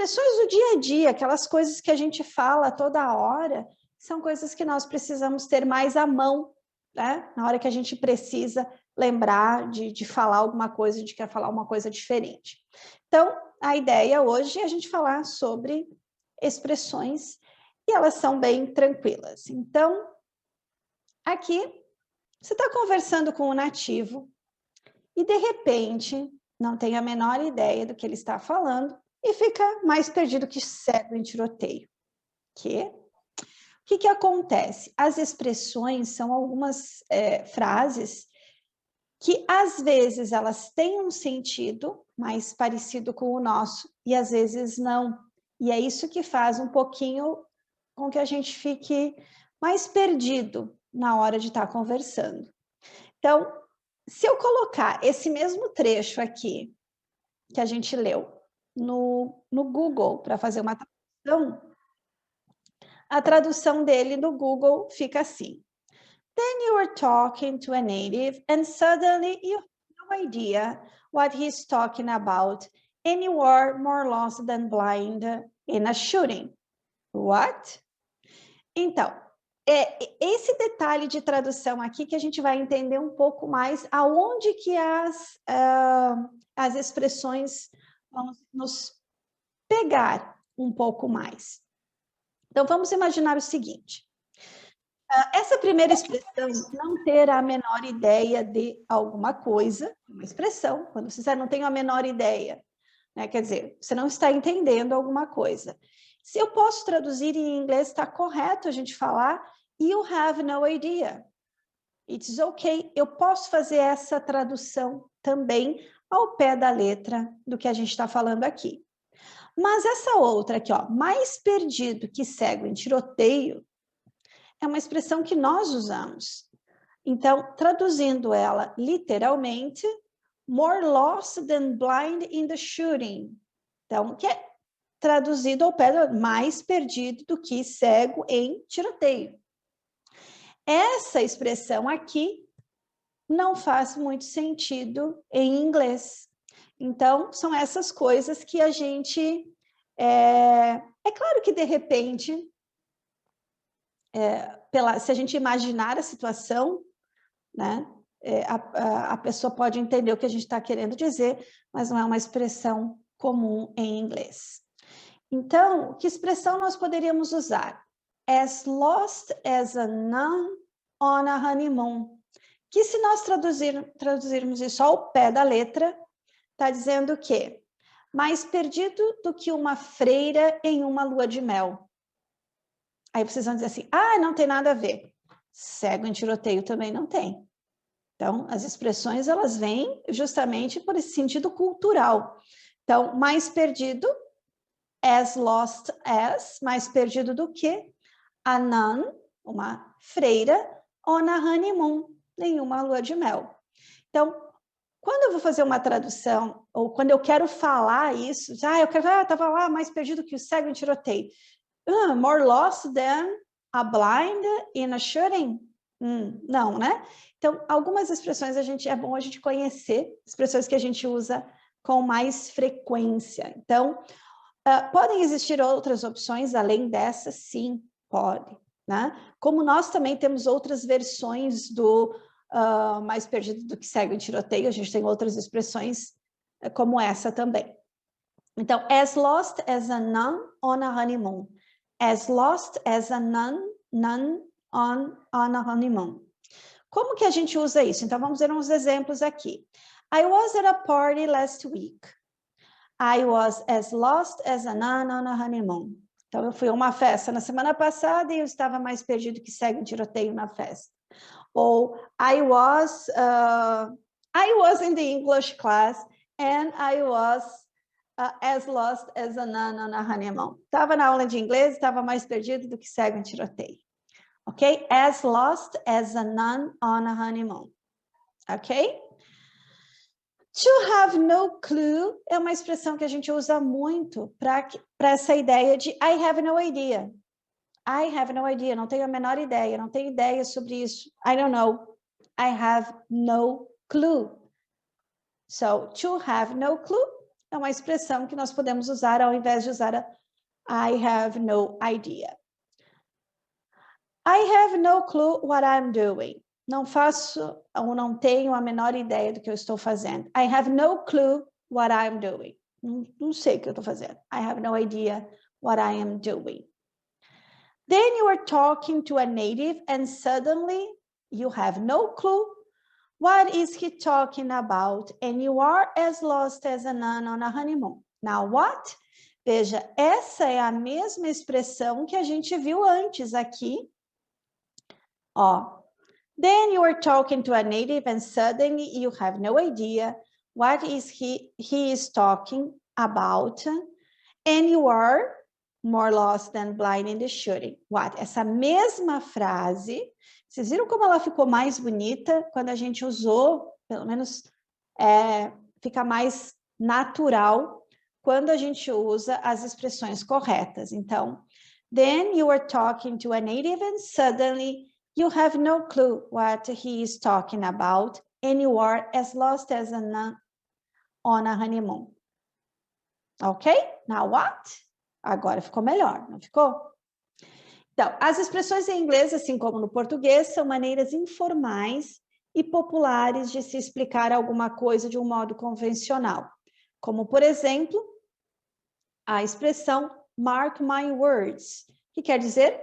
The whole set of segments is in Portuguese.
expressões do dia a dia, aquelas coisas que a gente fala toda hora, são coisas que nós precisamos ter mais à mão, né? Na hora que a gente precisa lembrar de falar alguma coisa, de quer falar uma coisa diferente. Então, a ideia hoje é a gente falar sobre expressões e elas são bem tranquilas. Então, aqui, você está conversando com o nativo e, de repente, não tem a menor ideia do que ele está falando e fica mais perdido que cego em tiroteio. O que acontece? As expressões são algumas frases que, às vezes, elas têm um sentido mais parecido com o nosso e, às vezes, não. E é isso que faz um pouquinho com que a gente fique mais perdido na hora de estar conversando. Então, se eu colocar esse mesmo trecho aqui, que a gente leu, no Google, para fazer uma tradução, a tradução dele no Google fica assim. Then you are talking to a native and suddenly you have no idea what he's talking about and you are more lost than blind in a shooting. What? Então, esse detalhe de tradução aqui que a gente vai entender um pouco mais aonde que as expressões vão nos pegar um pouco mais. Então, vamos imaginar o seguinte. Essa primeira expressão, não ter a menor ideia de alguma coisa, uma expressão, quando você não tem a menor ideia, né? Quer dizer, você não está entendendo alguma coisa. Se eu posso traduzir em inglês, está correto a gente falar you have no idea. It's okay. Eu posso fazer essa tradução também ao pé da letra do que a gente está falando aqui. Mas essa outra aqui, ó, mais perdido que cego em tiroteio, é uma expressão que nós usamos. Então, traduzindo ela literalmente, more lost than blind in the shooting. Então, que é traduzido ao pé do mais perdido do que cego em tiroteio. Essa expressão aqui não faz muito sentido em inglês. Então, são essas coisas que a gente... É claro que, de repente, se a gente imaginar a situação, né, a pessoa pode entender o que a gente está querendo dizer, mas não é uma expressão comum em inglês. Então, que expressão nós poderíamos usar? As lost as a nun on a honeymoon. Que se nós traduzirmos isso ao pé da letra, está dizendo o quê? Mais perdido do que uma freira em uma lua de mel. Aí vocês vão dizer assim, não tem nada a ver. Cego em tiroteio também não tem. Então, as expressões, elas vêm justamente por esse sentido cultural. Então, mais perdido, as lost as, mais perdido do que a nun, uma freira, on a honeymoon, nenhuma lua de mel. Então, quando eu vou fazer uma tradução, ou quando eu quero falar isso, estava lá mais perdido que o cego em tiroteio. More lost than a blind in a shooting? Não, né? Então, algumas expressões é bom a gente conhecer, expressões que a gente usa com mais frequência. Então, podem existir outras opções além dessa? Sim, pode. Né? Como nós também temos outras versões do mais perdido do que cego em tiroteio, a gente tem outras expressões como essa também. Então, as lost as a nun on a honeymoon. As lost as a nun on a honeymoon. Como que a gente usa isso? Então, vamos ver uns exemplos aqui. I was at a party last week. I was as lost as a nun on a honeymoon. Então, eu fui a uma festa na semana passada e eu estava mais perdido que cego em tiroteio na festa. Ou I was in the English class and I was as lost as a nun on a honeymoon. Estava na aula de inglês, estava mais perdido do que cego em tiroteio. Ok? As lost as a nun on a honeymoon. Ok? To have no clue é uma expressão que a gente usa muito para essa ideia de I have no idea. I have no idea, não tenho a menor ideia, não tenho ideia sobre isso. I don't know. I have no clue. So, to have no clue é uma expressão que nós podemos usar ao invés de usar a I have no idea. I have no clue what I'm doing. Não faço ou não tenho a menor ideia do que eu estou fazendo. I have no clue what I'm doing. Não sei o que eu estou fazendo. I have no idea what I am doing. Then you are talking to a native and suddenly you have no clue what is he talking about and you are as lost as a nun on a honeymoon. Now what? Veja, essa é a mesma expressão que a gente viu antes aqui. Ó, then you are talking to a native and suddenly you have no idea what is he is talking about and you are more lost than blind in the shooting. What? Essa mesma frase, vocês viram como ela ficou mais bonita quando a gente usou, pelo menos fica mais natural quando a gente usa as expressões corretas. Então, then you are talking to a native and suddenly you have no clue what he is talking about and you are as lost as a nun on a honeymoon. Ok? Now what? Agora ficou melhor, não ficou? Então, as expressões em inglês, assim como no português, são maneiras informais e populares de se explicar alguma coisa de um modo convencional. Como, por exemplo, a expressão mark my words, que quer dizer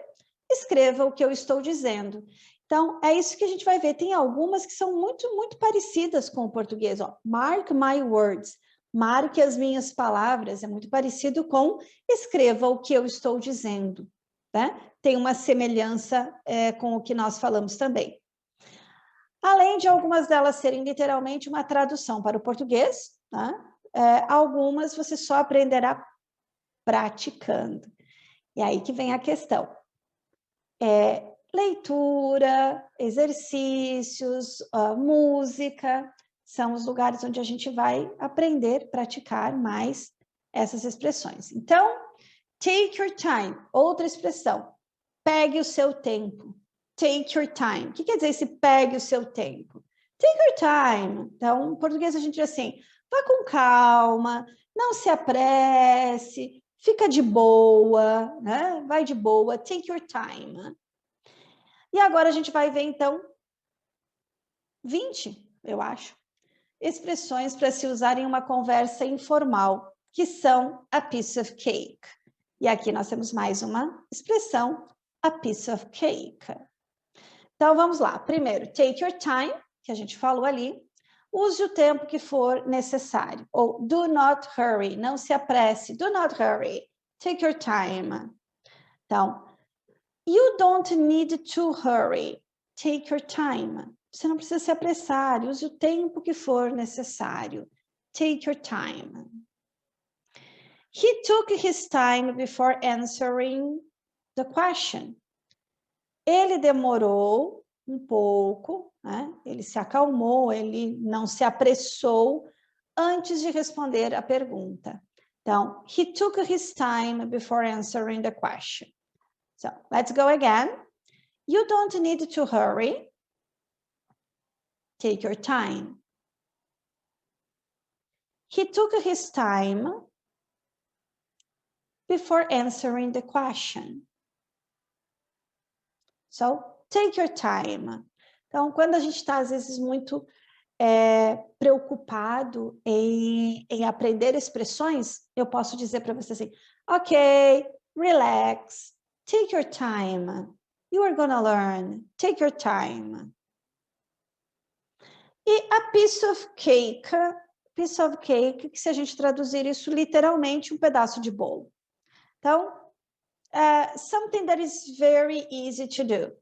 escreva o que eu estou dizendo. Então, é isso que a gente vai ver. Tem algumas que são muito parecidas com o português. Ó. Mark my words. Marque as minhas palavras. É muito parecido com escreva o que eu estou dizendo. Né? Tem uma semelhança com o que nós falamos também. Além de algumas delas serem literalmente uma tradução para o português, né? Algumas você só aprenderá praticando. E aí que vem a questão. Leitura, exercícios, música, são os lugares onde a gente vai aprender, praticar mais essas expressões. Então, take your time, outra expressão, pegue o seu tempo. Take your time. O que quer dizer esse pegue o seu tempo? Take your time. Então, em português a gente diz assim, vá com calma, não se apresse, fica de boa, né? Vai de boa, take your time. E agora a gente vai ver, então, 20, eu acho, expressões para se usar em uma conversa informal, que são a piece of cake. E aqui nós temos mais uma expressão, a piece of cake. Então, vamos lá. Primeiro, take your time, que a gente falou ali. Use o tempo que for necessário. Ou do not hurry, não se apresse. Do not hurry. Take your time. Então, you don't need to hurry. Take your time. Você não precisa se apressar. Use o tempo que for necessário. Take your time. He took his time before answering the question. Ele demorou um pouco, né? Ele se acalmou, ele não se apressou antes de responder a pergunta. Então, he took his time before answering the question. So, let's go again. You don't need to hurry. Take your time. He took his time before answering the question. So, take your time. Então, quando a gente está, às vezes, muito preocupado em aprender expressões, eu posso dizer para você assim, ok, relax, take your time, you are gonna learn, take your time. E a piece of cake, que se a gente traduzir isso literalmente, um pedaço de bolo. Então, something that is very easy to do.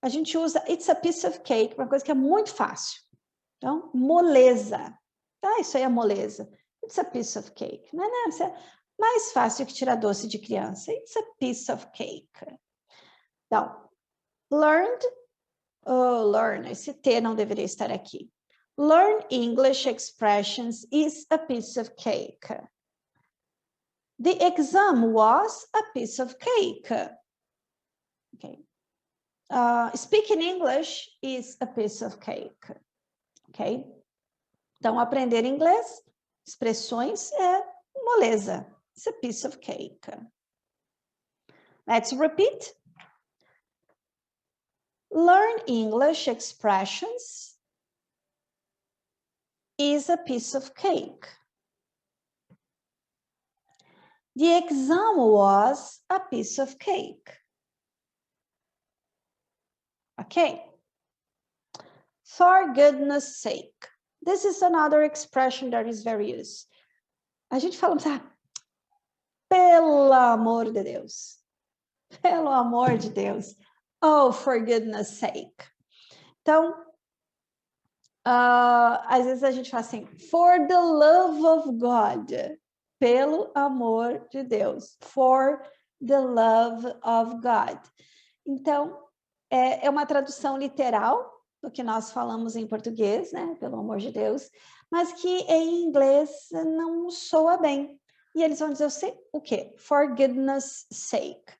A gente usa it's a piece of cake, uma coisa que é muito fácil. Então, moleza. Isso aí é moleza. It's a piece of cake. Não, isso é mais fácil que tirar doce de criança. It's a piece of cake. Então, learned, learn, esse T não deveria estar aqui. Learn English expressions is a piece of cake. The exam was a piece of cake. Okay. Speaking English is a piece of cake. Ok? Então, aprender inglês expressões é moleza. It's a piece of cake. Let's repeat. Learn English expressions is a piece of cake. The exam was a piece of cake. Okay. For goodness sake. This is another expression that is very used. A gente fala, pelo amor de Deus. Pelo amor de Deus. Oh, for goodness sake. Então, às vezes a gente fala assim, for the love of God. Pelo amor de Deus. For the love of God. Então, é uma tradução literal do que nós falamos em português, né? Pelo amor de Deus, mas que em inglês não soa bem. E eles vão dizer o quê? For goodness sake.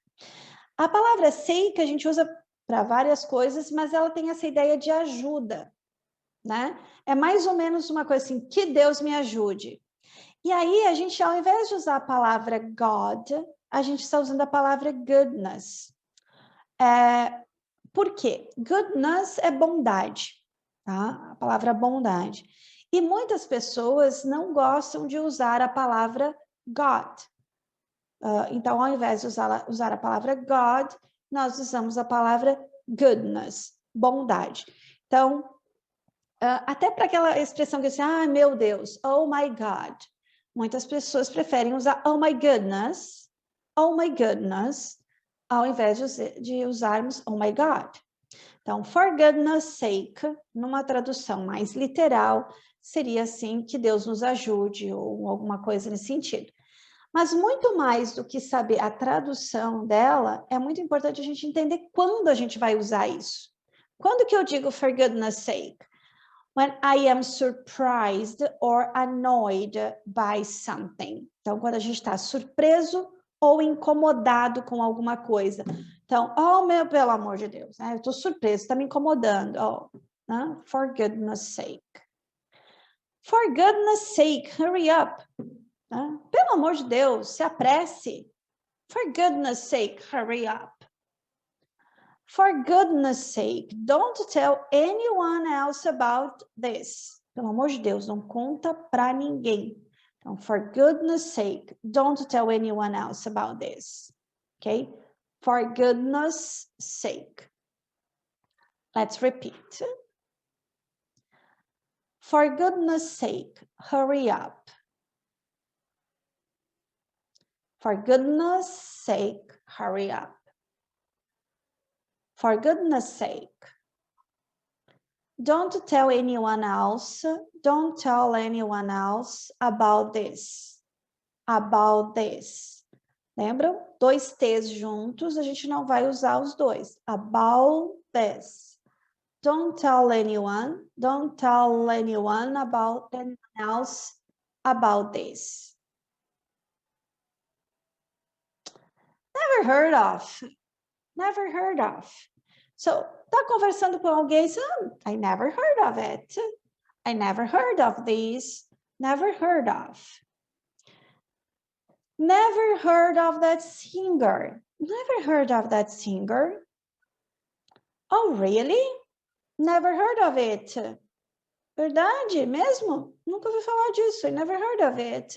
A palavra sake a gente usa para várias coisas, mas ela tem essa ideia de ajuda, né? É mais ou menos uma coisa assim, que Deus me ajude. E aí a gente, ao invés de usar a palavra God, a gente está usando a palavra goodness. Por quê? Goodness é bondade, tá? A palavra bondade. E muitas pessoas não gostam de usar a palavra God. Então, ao invés de usar a palavra God, nós usamos a palavra goodness, bondade. Então, até para aquela expressão que assim, meu Deus, oh my God. Muitas pessoas preferem usar oh my goodness, ao invés de usarmos oh my God. Então, for goodness sake, numa tradução mais literal, seria assim, que Deus nos ajude, ou alguma coisa nesse sentido. Mas muito mais do que saber a tradução dela, é muito importante a gente entender quando a gente vai usar isso. Quando que eu digo for goodness sake? When I am surprised or annoyed by something. Então, quando a gente está surpreso ou incomodado com alguma coisa. Então, pelo amor de Deus, né? Eu estou surpreso, está me incomodando. For goodness sake. For goodness sake, hurry up. Pelo amor de Deus, se apresse. For goodness sake, hurry up. For goodness sake, don't tell anyone else about this. Pelo amor de Deus, não conta para ninguém. Então, for goodness sake, don't tell anyone else about this. Okay? For goodness sake. Let's repeat. For goodness sake, hurry up. For goodness sake, hurry up. For goodness sake. Don't tell anyone else about this. About this. Lembram? 2 T's juntos, a gente não vai usar os dois. About this. Don't tell anyone about anyone else about this. Never heard of. Never heard of. So, tá conversando com alguém, I never heard of it. I never heard of this. Never heard of. Never heard of that singer. Never heard of that singer. Oh, really? Never heard of it. Verdade mesmo? Nunca ouvi falar disso. I never heard of it.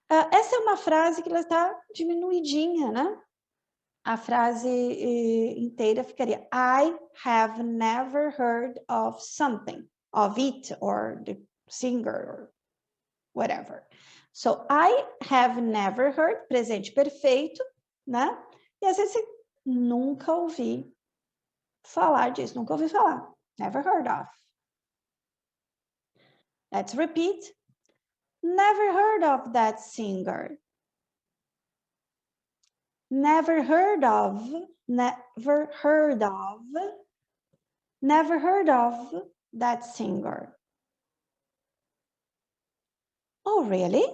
Essa é uma frase que ela está diminuidinha, né? A frase inteira ficaria I have never heard of something, of it, or the singer, or whatever. So, I have never heard, presente perfeito, né? E às vezes nunca ouvi falar disso, nunca ouvi falar. Never heard of. Let's repeat. Never heard of that singer. Never heard of, never heard of, never heard of that singer. Oh, really?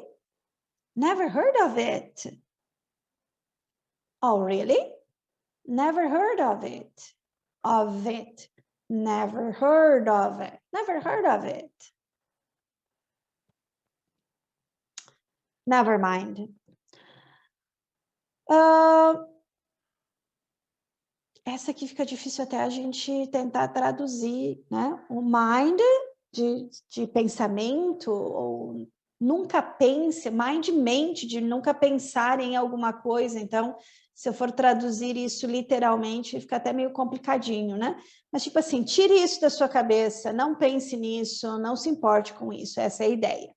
Never heard of it. Oh, really? Never heard of it. Of it. Never heard of it. Never heard of it. never mind. Essa aqui fica difícil até a gente tentar traduzir, né? O mind de pensamento, ou nunca pense, mind, mente, de nunca pensar em alguma coisa. Então, se eu for traduzir isso literalmente, fica até meio complicadinho, né? Mas, tipo assim, tire isso da sua cabeça, não pense nisso, não se importe com isso, essa é a ideia.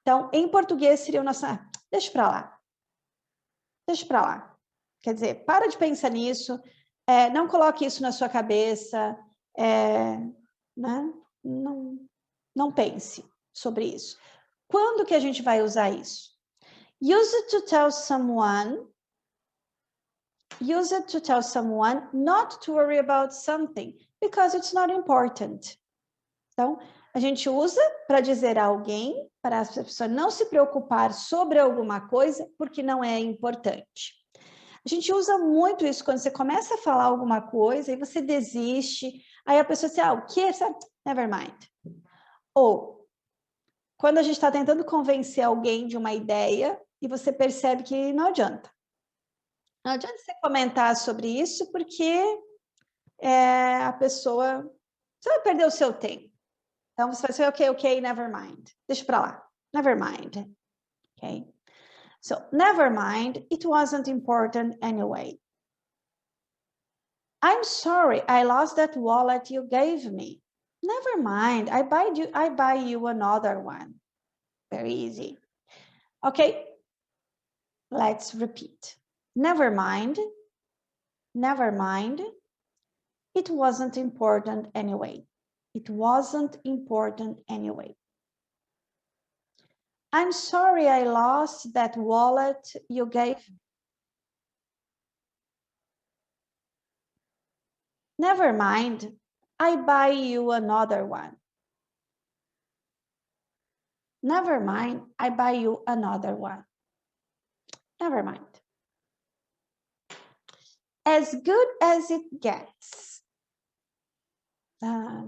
Então, em português seria o nosso... deixa para lá. Deixa para lá. Quer dizer, para de pensar nisso, não coloque isso na sua cabeça, né? Não pense sobre isso. Quando que a gente vai usar isso? Use it to tell someone not to worry about something, because it's not important. Então, a gente usa para dizer a alguém, para a pessoa não se preocupar sobre alguma coisa, porque não é importante. A gente usa muito isso quando você começa a falar alguma coisa e você desiste, aí a pessoa diz, o quê? Never mind. Ou, quando a gente está tentando convencer alguém de uma ideia e você percebe que não adianta. Não adianta você comentar sobre isso porque a pessoa... Você vai perder o seu tempo. Então, você vai dizer, ok, never mind. Deixa para lá. Never mind. Ok? So, never mind, it wasn't important anyway. I'm sorry, I lost that wallet you gave me. Never mind, I buy you another one. Very easy. Okay, let's repeat. Never mind, it wasn't important anyway. It wasn't important anyway. I'm sorry I lost that wallet you gave me. Never mind, I buy you another one. Never mind, I buy you another one. Never mind. As good as it gets.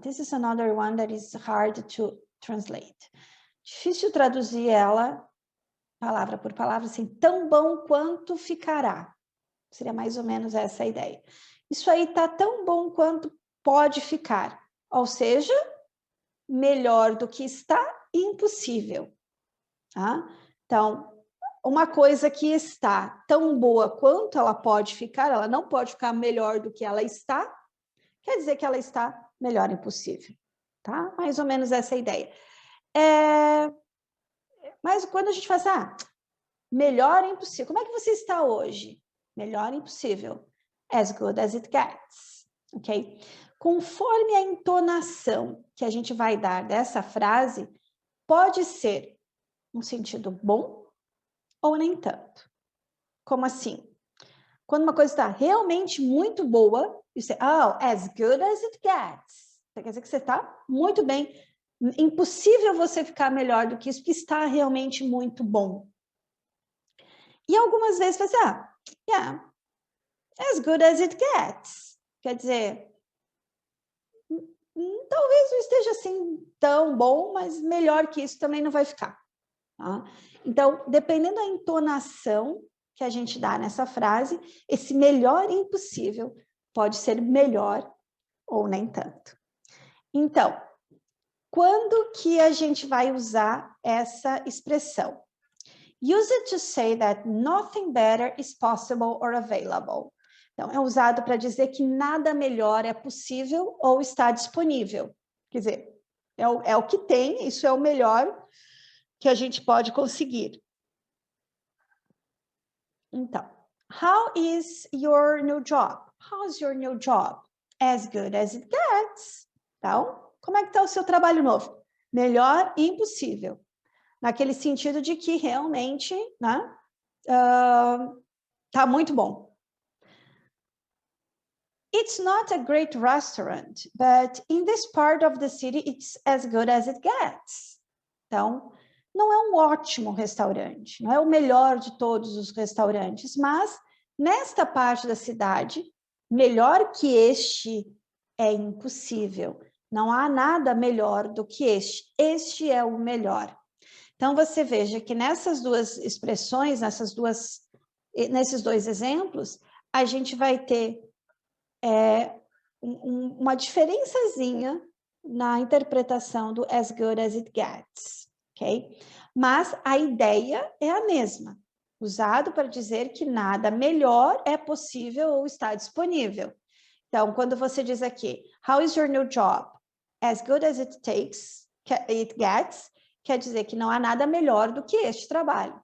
This is another one that is hard to translate. Difícil traduzir ela, palavra por palavra, assim, tão bom quanto ficará. Seria mais ou menos essa a ideia. Isso aí tá tão bom quanto pode ficar. Ou seja, melhor do que está, impossível. Tá? Então, uma coisa que está tão boa quanto ela pode ficar, ela não pode ficar melhor do que ela está, quer dizer que ela está melhor impossível, tá? Mais ou menos essa é a ideia. Mas quando a gente fala melhor impossível, como é que você está hoje? Melhor impossível. As good as it gets, ok? Conforme a entonação que a gente vai dar dessa frase, pode ser um sentido bom ou nem tanto. Como assim? Quando uma coisa está realmente muito boa, você, as good as it gets. Quer dizer que você está muito bem. Impossível você ficar melhor do que isso, porque está realmente muito bom. E algumas vezes você as good as it gets. Quer dizer, talvez não esteja assim tão bom, mas melhor que isso também não vai ficar. Tá? Então, dependendo da entonação que a gente dá nessa frase, esse melhor impossível pode ser melhor ou nem tanto. Então, quando que a gente vai usar essa expressão? Use it to say that nothing better is possible or available. Então, é usado para dizer que nada melhor é possível ou está disponível. Quer dizer, é o que tem, isso é o melhor que a gente pode conseguir. Então, how is your new job? How's your new job? As good as it gets. Então, como é que está o seu trabalho novo? Melhor impossível. Naquele sentido de que realmente, né, tá muito bom. It's not a great restaurant, but in this part of the city, it's as good as it gets. Então, não é um ótimo restaurante, não é o melhor de todos os restaurantes, mas nesta parte da cidade, melhor que este é impossível. Não há nada melhor do que este. Este é o melhor. Então, você veja que nessas duas expressões, nesses dois exemplos, a gente vai ter uma diferençazinha na interpretação do as good as it gets, ok? Mas a ideia é a mesma, usado para dizer que nada melhor é possível ou está disponível. Então, quando você diz aqui, how is your new job? As good as it gets, quer dizer que não há nada melhor do que este trabalho.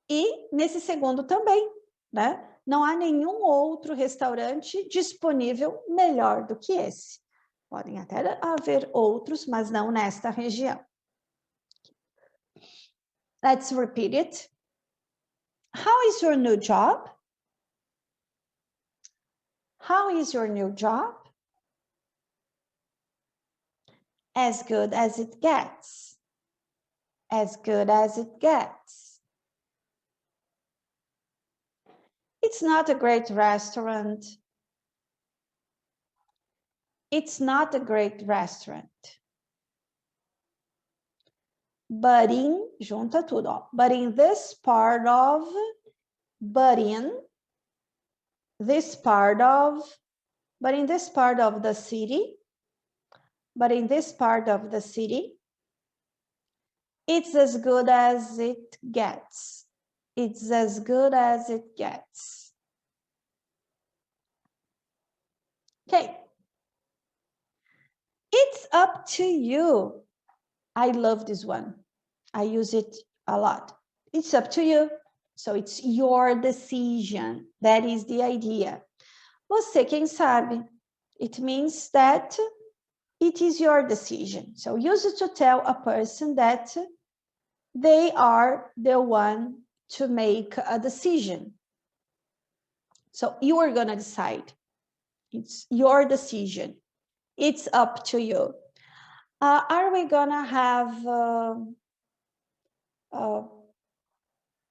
E nesse segundo também, né? Não há nenhum outro restaurante disponível melhor do que esse. Podem até haver outros, mas não nesta região. Let's repeat it. How is your new job? How is your new job? As good as it gets. As good as it gets. It's not a great restaurant. It's not a great restaurant. But in, junta tudo, ó. But in this part of, but in this part of, but in this part of the city, but in this part of the city, it's as good as it gets. It's as good as it gets. Okay. It's up to you. I love this one. I use it a lot. It's up to you. So it's your decision. That is the idea. Você quem sabe. It means that it is your decision. So use it to tell a person that they are the one to make a decision. So you are going to decide. It's your decision. It's up to you. Are we going to have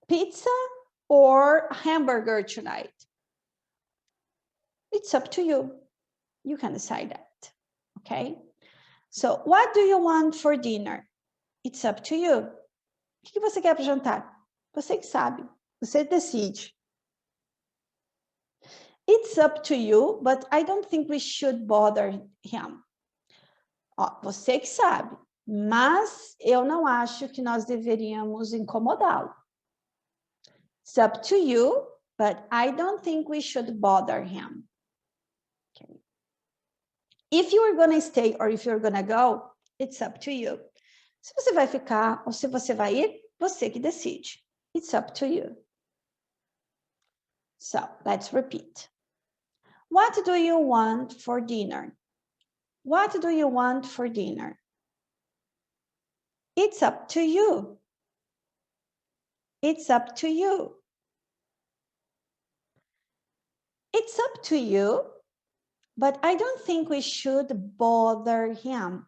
pizza or hamburger tonight? It's up to you. You can decide that. Okay? So, what do you want for dinner? It's up to you. O que você quer para jantar? Você que sabe. Você decide. It's up to you, but I don't think we should bother him. Ó, você que sabe. Mas eu não acho que nós deveríamos incomodá-lo. It's up to you, but I don't think we should bother him. Okay. If you are going to stay or if you're going to go, it's up to you. Se você vai ficar ou se você vai ir, você que decide. It's up to you. So, let's repeat. What do you want for dinner? What do you want for dinner? It's up to you. It's up to you. It's up to you, but I don't think we should bother him.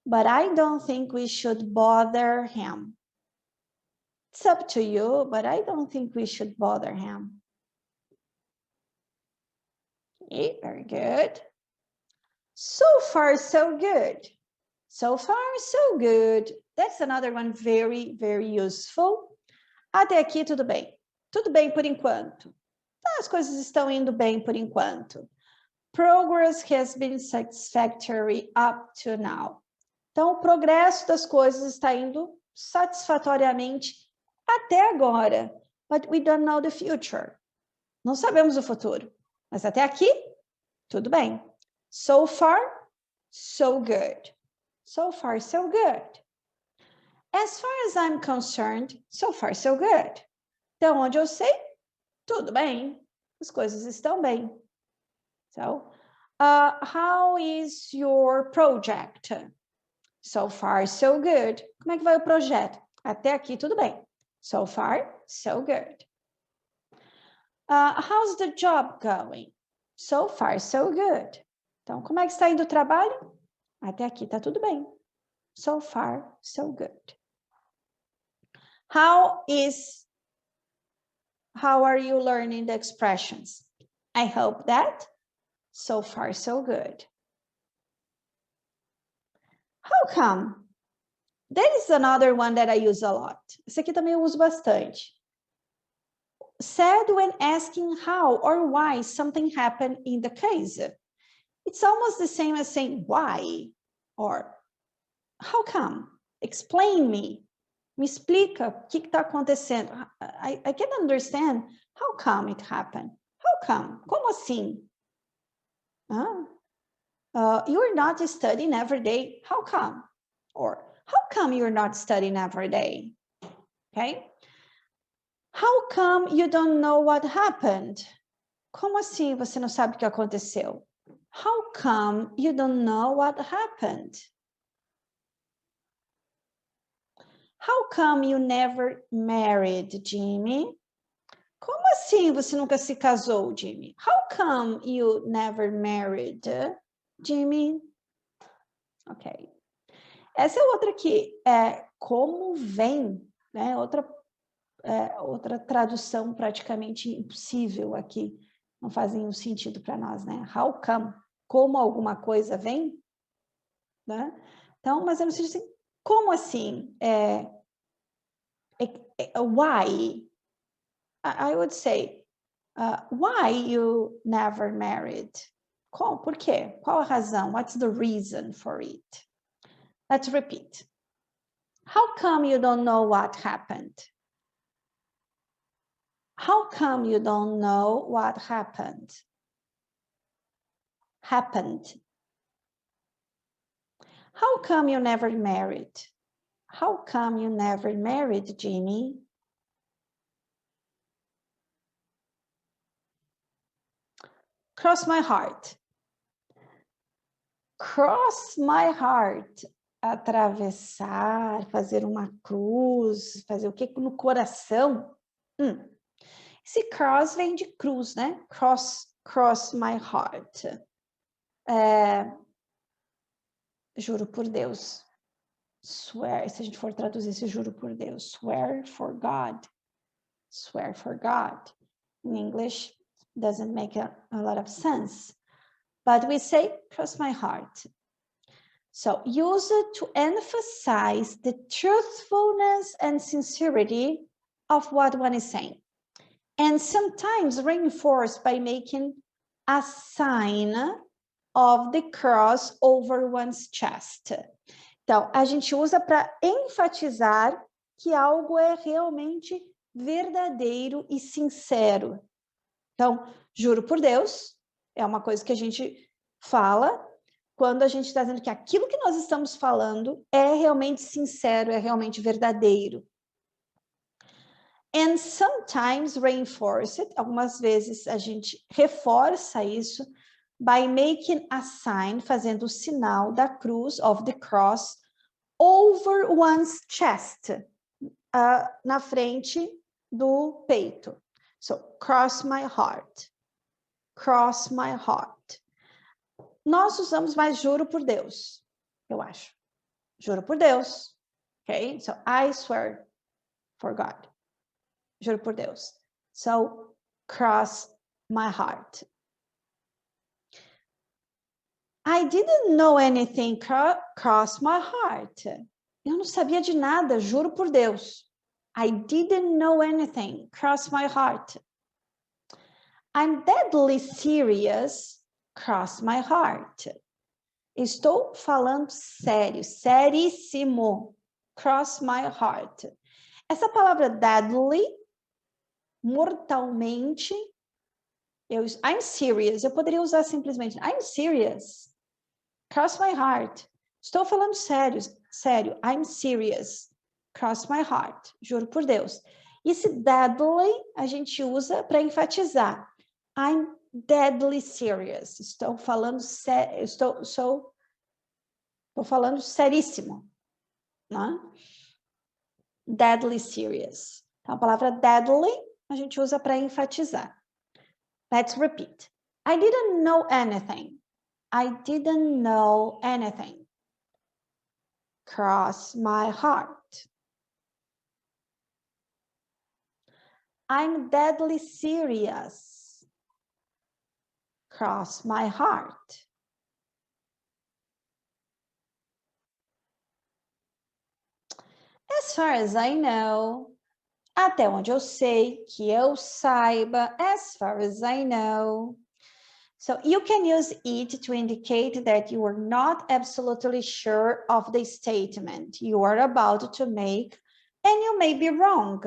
But I don't think we should bother him. It's up to you, but I don't think we should bother him. Okay, very good. So far, so good. So far, so good. That's another one very, very useful. Até aqui, tudo bem. Tudo bem por enquanto. As coisas estão indo bem por enquanto. Progress has been satisfactory up to now. Então, o progresso das coisas está indo satisfatoriamente até agora. But we don't know the future. Não sabemos o futuro. Mas até aqui, tudo bem. So far, so good. So far, so good. As far as I'm concerned, so far, so good. Então, onde eu sei, tudo bem. As coisas estão bem. So, how is your project? So far, so good. Como é que vai o projeto? Até aqui, tudo bem. So far, so good. How's the job going? So far, so good. Então, como é que está indo o trabalho? Até aqui está tudo bem. So far, so good. How are you learning the expressions? I hope that. So far, so good. How come? There is another one that I use a lot. Esse aqui também eu uso bastante. Said when asking how or why something happened in the case. It's almost the same as saying why or how come? Explain me. Me explica o que está acontecendo. I can understand how come it happened. How come? Como assim? You're not studying every day. How come? Or how come you're not studying every day? Okay? How come you don't know what happened? Como assim você não sabe o que aconteceu? How come you don't know what happened? How come you never married, Jimmy? Como assim você nunca se casou, Jimmy? How come you never married, Jimmy? Ok. Essa é outra que é como vem, né? Outra tradução praticamente impossível aqui. Não faz nenhum sentido para nós, né? How come? Como alguma coisa vem? Né? Então, mas eu não sei assim, como assim? Why? I would say, why you never married? Por quê? Qual a razão? What's the reason for it? Let's repeat. How come you don't know what happened? How come you don't know what happened? How come you never married? How come you never married, Jimmy? Cross my heart. Cross my heart. Atravessar, fazer uma cruz, fazer o que no coração? Esse cross vem de cruz, né? Cross my heart. Juro por Deus. Swear, se a gente for traduzir esse juro por Deus. Swear for God. Swear for God. In English, doesn't make a lot of sense. But we say, cross my heart. So use it to emphasize the truthfulness and sincerity of what one is saying. And sometimes reinforced by making a sign of the cross over one's chest. Então, a gente usa para enfatizar que algo é realmente verdadeiro e sincero. Então, juro por Deus, é uma coisa que a gente fala quando a gente está dizendo que aquilo que nós estamos falando é realmente sincero, é realmente verdadeiro. And sometimes reinforce it, algumas vezes a gente reforça isso by making a sign, fazendo o sinal da cruz, of the cross, over one's chest, na frente do peito. So, cross my heart. Cross my heart. Nós usamos mais juro por Deus, eu acho. Juro por Deus. Okay? So, I swear for God. Juro por Deus. So, cross my heart. I didn't know anything, cross my heart. Eu não sabia de nada, juro por Deus. I didn't know anything, cross my heart. I'm deadly serious, cross my heart. Estou falando sério, seríssimo, cross my heart. Essa palavra deadly, mortalmente, I'm serious, eu poderia usar simplesmente, I'm serious, cross my heart. Estou falando sério, I'm serious, cross my heart, juro por Deus. Esse deadly a gente usa para enfatizar. I'm deadly serious. Estou falando estou falando seríssimo, né? Deadly serious. Então, a palavra deadly a gente usa para enfatizar. Let's repeat. I didn't know anything. I didn't know anything. Cross my heart. I'm deadly serious. Cross my heart. As far as I know. Até onde eu sei, que eu saiba, as far as I know. So you can use it to indicate that you are not absolutely sure of the statement you are about to make and you may be wrong.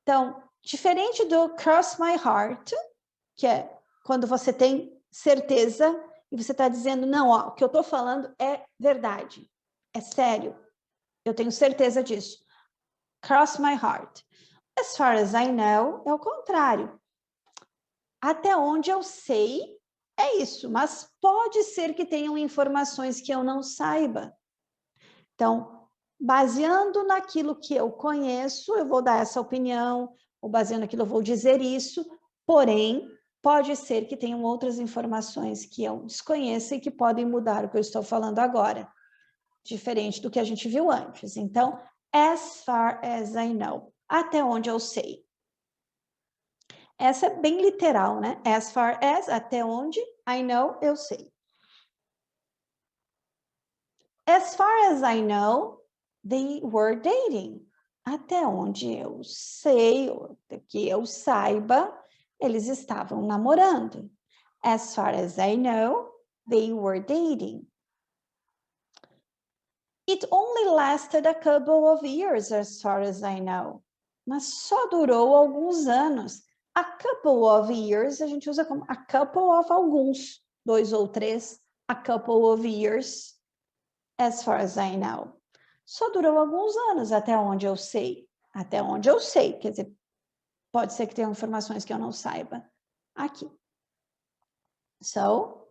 Então, diferente do cross my heart, que é quando você tem certeza e você está dizendo, não, ó, o que eu estou falando é verdade, é sério, eu tenho certeza disso. Cross my heart. As far as I know, é o contrário. Até onde eu sei, é isso, mas pode ser que tenham informações que eu não saiba. Então, baseando naquilo que eu conheço, eu vou dar essa opinião, ou baseando naquilo eu vou dizer isso, porém, pode ser que tenham outras informações que eu desconheça e que podem mudar o que eu estou falando agora, diferente do que a gente viu antes. Então, as far as I know, até onde eu sei. Essa é bem literal, né? As far as, até onde, I know, eu sei. As far as I know, they were dating. Até onde eu sei, ou que eu saiba, eles estavam namorando. As far as I know, they were dating. It only lasted a couple of years, as far as I know. Mas só durou alguns anos. A couple of years, a gente usa como a couple of alguns, 2 ou 3, a couple of years, as far as I know. Só durou alguns anos, até onde eu sei. Até onde eu sei, quer dizer, pode ser que tenha informações que eu não saiba aqui. So,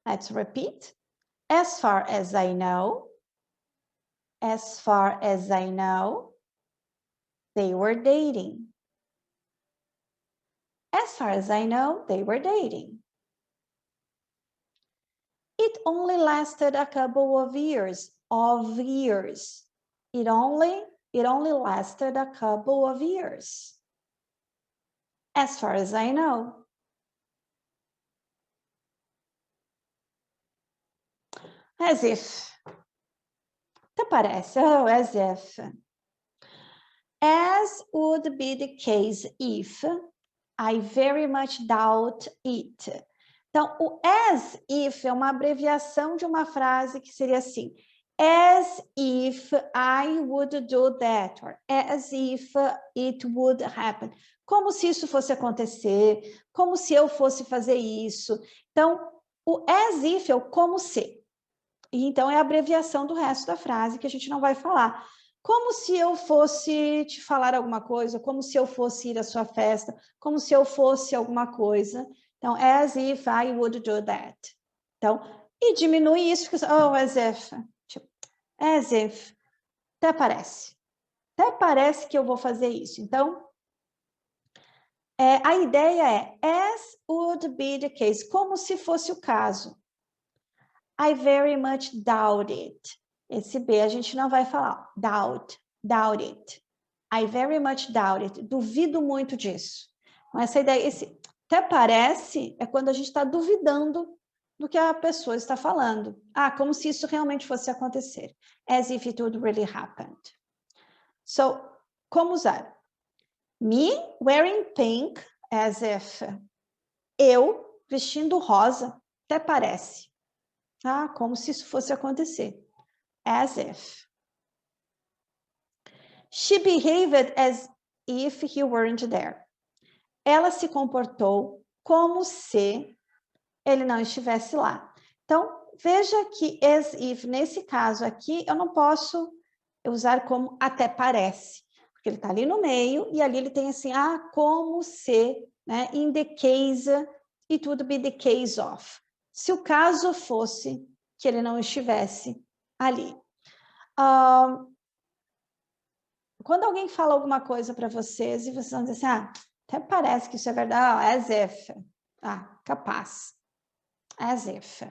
let's repeat. As far as I know, as far as I know, they were dating. As far as I know, they were dating. It only lasted a couple of years. It only lasted a couple of years. As far as I know. As if. Até parece. Oh, as if. As would be the case if. I very much doubt it. Então, o as if é uma abreviação de uma frase que seria assim: as if I would do that, or as if it would happen. Como se isso fosse acontecer, como se eu fosse fazer isso. Então, o as if é o como se. E então, é a abreviação do resto da frase que a gente não vai falar. Como se eu fosse te falar alguma coisa, como se eu fosse ir à sua festa, como se eu fosse alguma coisa. Então, as if I would do that. Então, e diminui isso, oh, as if. Tipo, as if. Até parece. Até parece que eu vou fazer isso. Então, a ideia é as would be the case, como se fosse o caso. I very much doubt it. Esse B a gente não vai falar. Doubt it. I very much doubt it. Duvido muito disso. Essa ideia, esse até parece, é quando a gente está duvidando do que a pessoa está falando. Ah, como se isso realmente fosse acontecer. As if it would really happen. So, como usar? Me wearing pink, as if. Eu vestindo rosa, até parece. Ah, como se isso fosse acontecer. As if. She behaved as if he weren't there. Ela se comportou como se ele não estivesse lá. Então, veja que as if, nesse caso aqui, eu não posso usar como até parece, porque ele está ali no meio e ali ele tem assim, como se, né? In the case, it would be the case of. Se o caso fosse que ele não estivesse ali. Quando alguém fala alguma coisa para vocês e vocês vão dizer assim, até parece que isso é verdade, as if. Capaz. As if.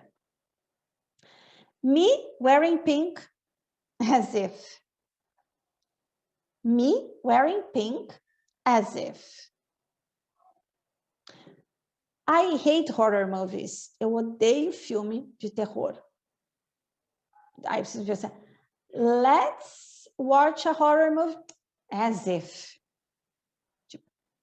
Me wearing pink, as if. Me wearing pink, as if. I hate horror movies. Eu odeio filme de terror. Aí vocês dizem assim, let's watch a horror movie? As if.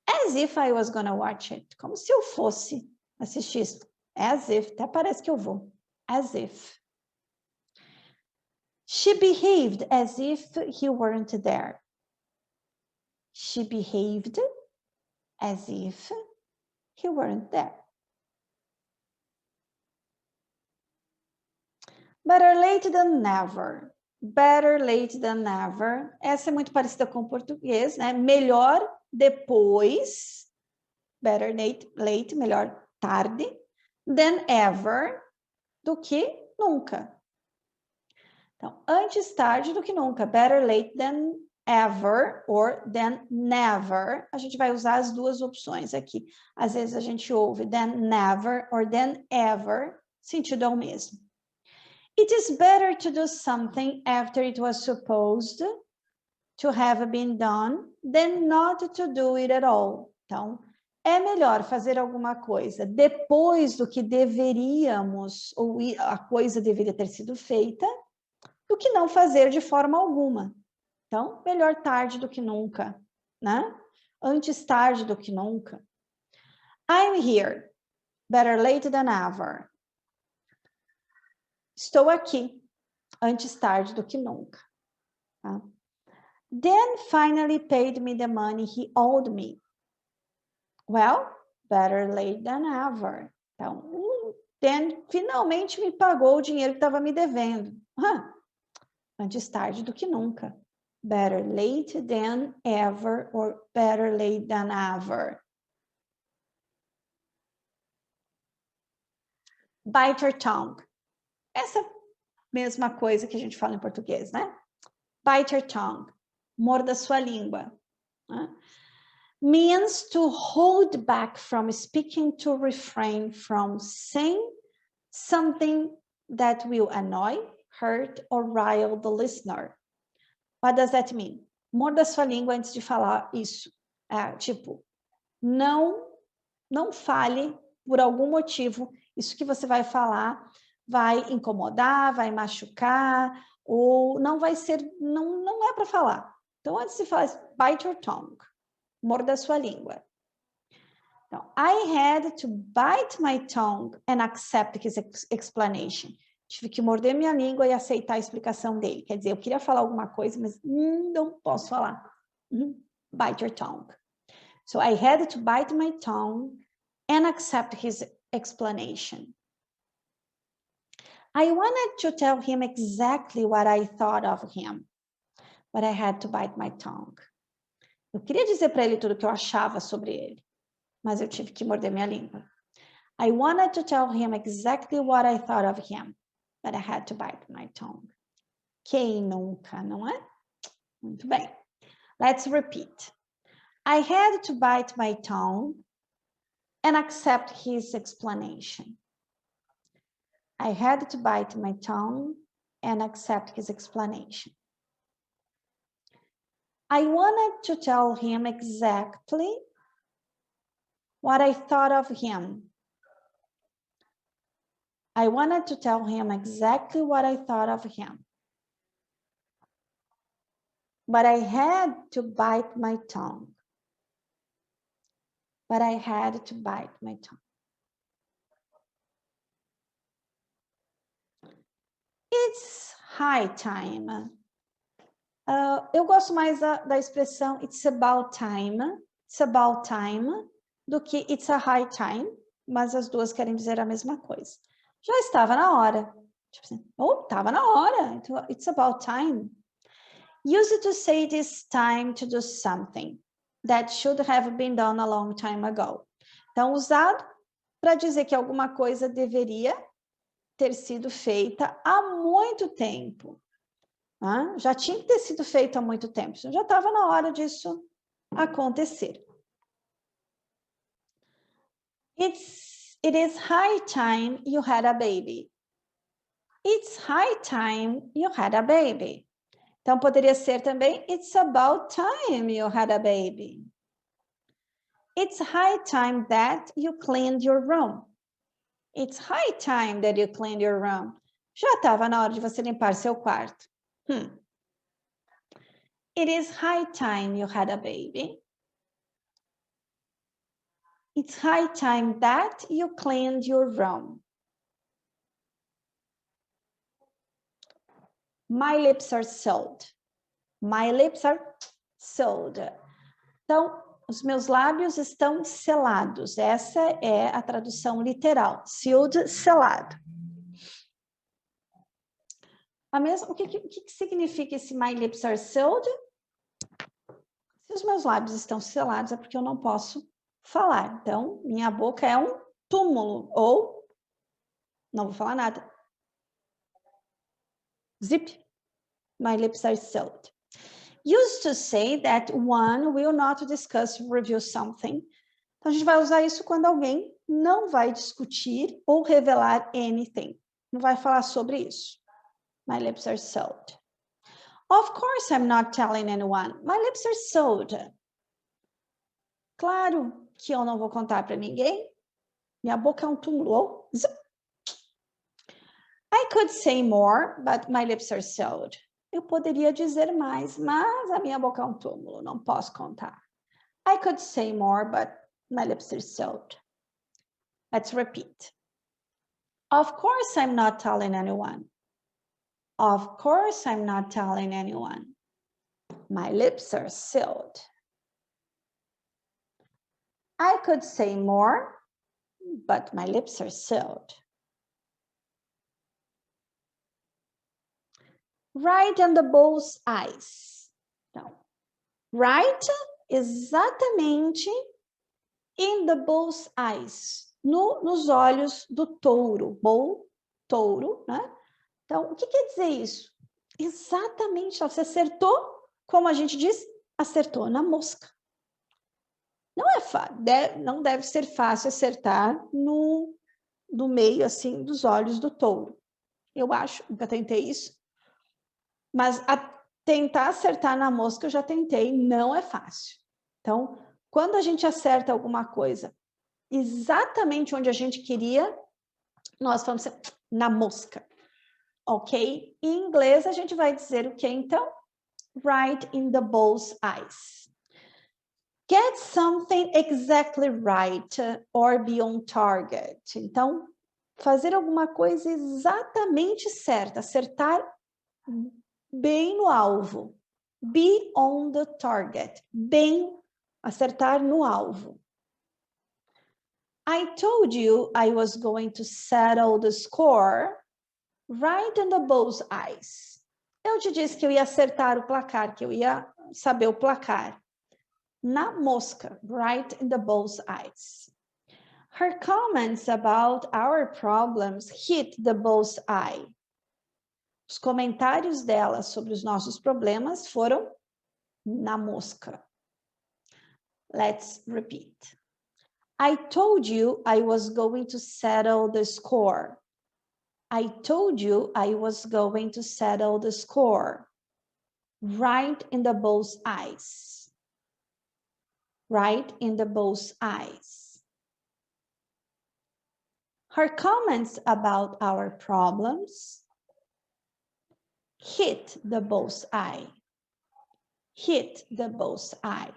As if I was gonna watch it. Como se eu fosse assistir isso. As if. Até parece que eu vou. As if. She behaved as if he weren't there. She behaved as if he weren't there. Better late than never. Better late than never. Essa é muito parecida com o português, né? Melhor depois. Better late, melhor tarde. Than ever, do que nunca. Então, antes tarde do que nunca. Better late than ever or than never. A gente vai usar as duas opções aqui. Às vezes a gente ouve than never or than ever. Sentido é o mesmo. It is better to do something after it was supposed to have been done than not to do it at all. Então, é melhor fazer alguma coisa depois do que deveríamos, ou a coisa deveria ter sido feita, do que não fazer de forma alguma. Então, melhor tarde do que nunca, né? Antes tarde do que nunca. I'm here. Better late than ever. Estou aqui. Antes tarde do que nunca. Tá? Then finally paid me the money he owed me. Well, better late than ever. Então, then finalmente me pagou o dinheiro que estava me devendo. Antes tarde do que nunca. Better late than ever or better late than ever. Bite your tongue. Essa mesma coisa que a gente fala em português, né? Bite your tongue. Morda sua língua. Né? Means to hold back from speaking, to refrain from saying something that will annoy, hurt, or rile the listener. What does that mean? Morda sua língua antes de falar isso. Tipo, não fale por algum motivo. Isso que você vai falar vai incomodar, vai machucar, ou não vai ser, não é para falar. Então, antes de falar, bite your tongue. Morda sua língua. Então, I had to bite my tongue and accept his explanation. Tive que morder minha língua e aceitar a explicação dele. Quer dizer, eu queria falar alguma coisa, mas não posso falar. Bite your tongue. So I had to bite my tongue and accept his explanation. I wanted to tell him exactly what I thought of him, but I had to bite my tongue. Eu queria dizer para ele tudo o que eu achava sobre ele, mas eu tive que morder minha língua. I wanted to tell him exactly what I thought of him, but I had to bite my tongue. Quem nunca, não é? Muito bem. Let's repeat. I had to bite my tongue and accept his explanation. I had to bite my tongue and accept his explanation. I wanted to tell him exactly what I thought of him. I wanted to tell him exactly what I thought of him. But I had to bite my tongue. But I had to bite my tongue. It's high time. Eu gosto mais da expressão it's about time do que it's a high time, mas as duas querem dizer a mesma coisa. Já estava na hora. Tipo assim, estava na hora. It's about time. Use it to say it is time to do something that should have been done a long time ago. Então, usado para dizer que alguma coisa deveria ter sido feita há muito tempo. Já tinha que ter sido feito há muito tempo. Já estava na hora disso acontecer. It is high time you had a baby. It's high time you had a baby. Então, poderia ser também, it's about time you had a baby. It's high time that you cleaned your room. It's high time that you cleaned your room. Já estava na hora de você limpar seu quarto. It is high time you had a baby. It's high time that you cleaned your room. My lips are sealed. My lips are sealed. Então, os meus lábios estão selados. Essa é a tradução literal. Sealed, selado. O que significa esse my lips are sealed? Se os meus lábios estão selados, é porque eu não posso falar. Então, minha boca é um túmulo. Ou, não vou falar nada. Zip. My lips are sealed. Used to say that one will not discuss or review something. Então, a gente vai usar isso quando alguém não vai discutir ou revelar anything. Não vai falar sobre isso. My lips are sealed. Of course, I'm not telling anyone. My lips are sealed. Claro que eu não vou contar para ninguém. Minha boca é um túmulo. I could say more, but my lips are sealed. Eu poderia dizer mais, mas a minha boca é um túmulo, não posso contar. I could say more, but my lips are sealed. Let's repeat. Of course, I'm not telling anyone. Of course, I'm not telling anyone. My lips are sealed. I could say more, but my lips are sealed. Right on the bull's eyes. Então, right exatamente in the bull's eyes. Nos olhos do touro. Bull, touro, né? Então, o que quer dizer isso? Exatamente, você acertou, como a gente diz, acertou na mosca. Não deve ser fácil acertar no meio, assim, dos olhos do touro. Eu acho, nunca tentei isso. Mas tentar acertar na mosca eu já tentei, não é fácil. Então, quando a gente acerta alguma coisa exatamente onde a gente queria, nós vamos na mosca. Ok? Em inglês, a gente vai dizer o que então? Right in the bull's eyes. Get something exactly right or be on target. Então, fazer alguma coisa exatamente certa, acertar bem no alvo. Be on the target. Bem, acertar no alvo. I told you I was going to settle the score right in the bull's eyes. Eu te disse que eu ia acertar o placar, que eu ia saber o placar. Na mosca, right in the bull's eyes. Her comments about our problems hit the bull's eye. Os comentários dela sobre os nossos problemas foram na mosca. Let's repeat. I told you I was going to settle the score. I told you I was going to settle the score. Right in the bull's eyes. Right in the bull's eyes. Her comments about our problems hit the bull's eye. Hit the bull's eye.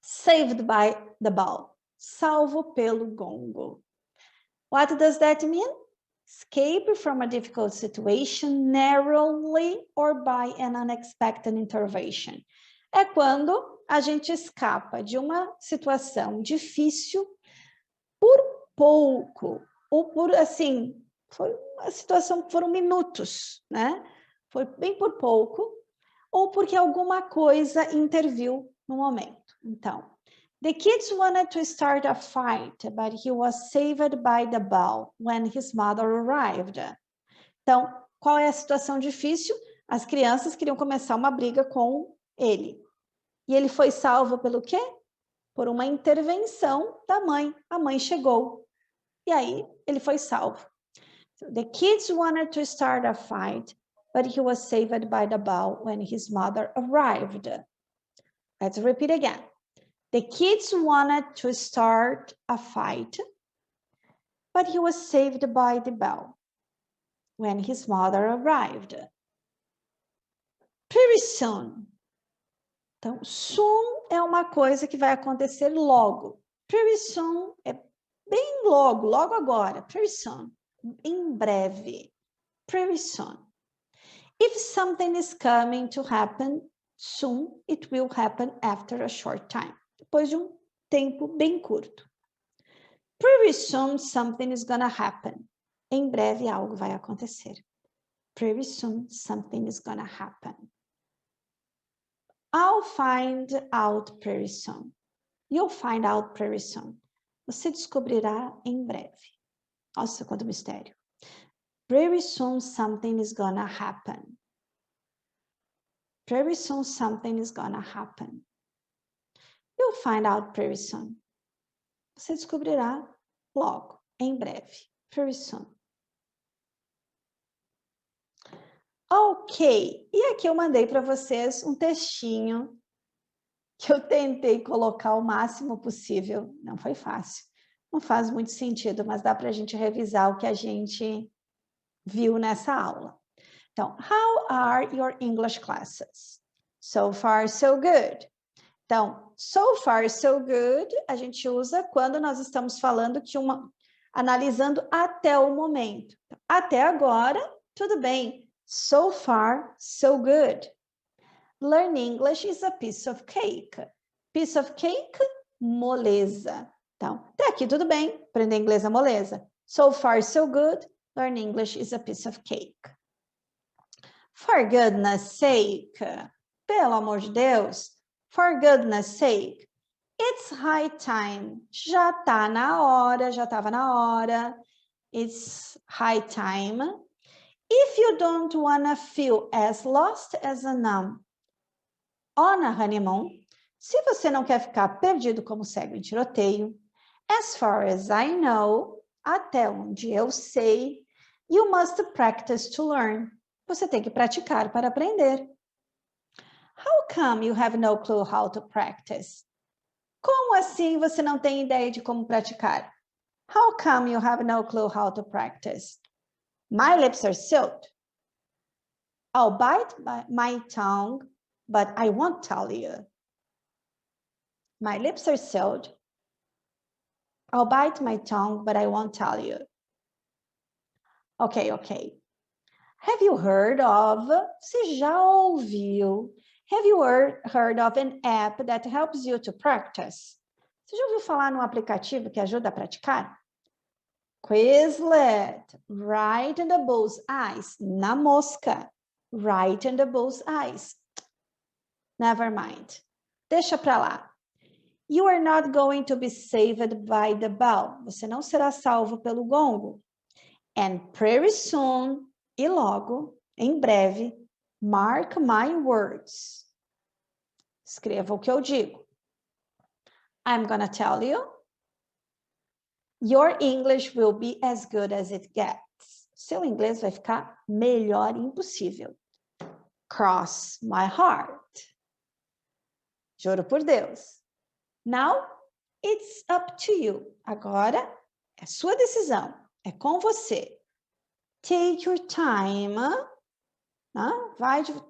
Saved by the bell. Salvo pelo gongo. What does that mean? Escape from a difficult situation narrowly or by an unexpected intervention. É quando a gente escapa de uma situação difícil por pouco, ou por, assim, foi uma situação que foram minutos, né? Foi bem por pouco, ou porque alguma coisa interviu no momento. Então, the kids wanted to start a fight, but he was saved by the bell when his mother arrived. Então, qual é a situação difícil? As crianças queriam começar uma briga com ele. E ele foi salvo pelo quê? Por uma intervenção da mãe. A mãe chegou. E aí, ele foi salvo. So, the kids wanted to start a fight, but he was saved by the bell when his mother arrived. Let's repeat again. The kids wanted to start a fight, but he was saved by the bell when his mother arrived. Pretty soon. Então, soon é uma coisa que vai acontecer logo. Pretty soon é bem logo, logo agora. Pretty soon. Em breve. Pretty soon. If something is coming to happen soon, it will happen after a short time. Depois de um tempo bem curto. Pretty soon something is gonna happen. Em breve algo vai acontecer. Pretty soon something is gonna happen. I'll find out pretty soon. You'll find out pretty soon. Você descobrirá em breve. Nossa, quanto mistério. Pretty soon something is gonna happen. Pretty soon something is gonna happen. You'll find out pretty soon. Você descobrirá logo, em breve. Pretty soon. Ok, e aqui eu mandei para vocês um textinho que eu tentei colocar o máximo possível. Não foi fácil, não faz muito sentido, mas dá para a gente revisar o que a gente viu nessa aula. Então, how are your English classes? So far, so good. Então, so far, so good, a gente usa quando nós estamos falando que analisando até o momento. Até agora, tudo bem. So far, so good. Learn English is a piece of cake. Piece of cake, moleza. Então, até aqui tudo bem. Aprender inglês é moleza. So far, so good. Learn English is a piece of cake. For goodness sake. Pelo amor de Deus. For goodness sake. It's high time. Já tá na hora, já estava na hora. It's high time. If you don't wanna feel as lost as a numb on a honeymoon, se você não quer ficar perdido como cego em tiroteio, as far as I know, até onde eu sei, you must practice to learn. Você tem que praticar para aprender. How come you have no clue how to practice? Como assim você não tem ideia de como praticar? How come you have no clue how to practice? My lips are sealed. I'll bite my tongue, but I won't tell you. My lips are sealed. I'll bite my tongue, but I won't tell you. Okay. Have you heard of, você já ouviu, have you heard of an app that helps you to practice? Você já ouviu falar num aplicativo que ajuda a praticar? Quizlet, right in the bull's-eyes, na mosca, right in the bull's-eyes. Never mind, deixa pra lá. You are not going to be saved by the bell. Você não será salvo pelo gongo. And pretty soon, e logo, em breve, mark my words. Escreva o que eu digo. I'm gonna tell you. Your English will be as good as it gets. Seu inglês vai ficar melhor impossível. Cross my heart. Juro por Deus. Now, it's up to you. Agora, é sua decisão. É com você. Take your time.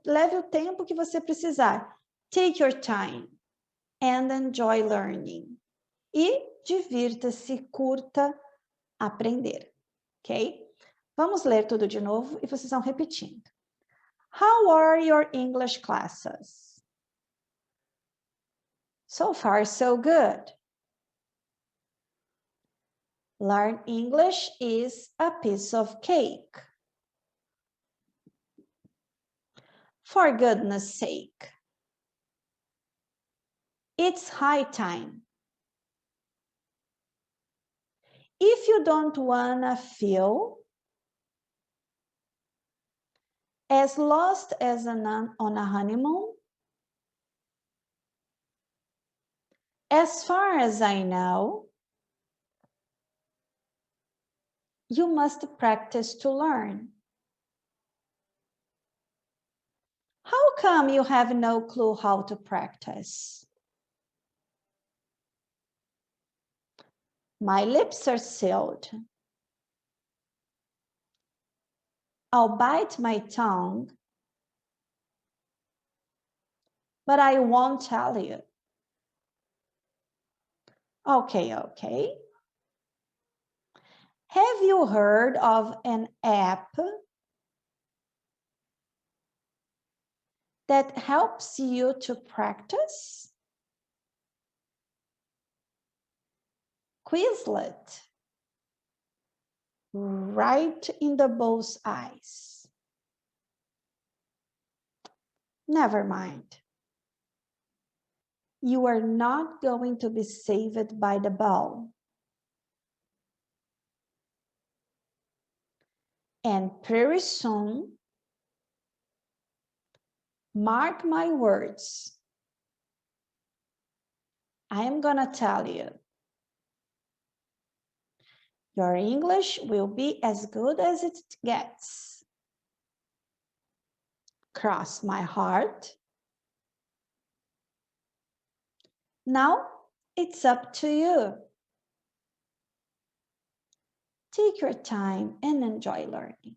Leve o tempo que você precisar. Take your time. And enjoy learning. E divirta-se, curta aprender. Ok? Vamos ler tudo de novo e vocês vão repetindo. How are your English classes? So far, so good. Learn English is a piece of cake. For goodness sake. It's high time. If you don't wanna feel as lost as a nun on a honeymoon, as far as I know, you must practice to learn. How come you have no clue how to practice? My lips are sealed. I'll bite my tongue, but I won't tell you. Okay, okay. Have you heard of an app that helps you to practice? Quizlet. Right in the bull's eyes. Never mind. You are not going to be saved by the bell. And pretty soon, mark my words, I am gonna tell you, your English will be as good as it gets. Cross my heart. Now it's up to you. Take your time and enjoy learning.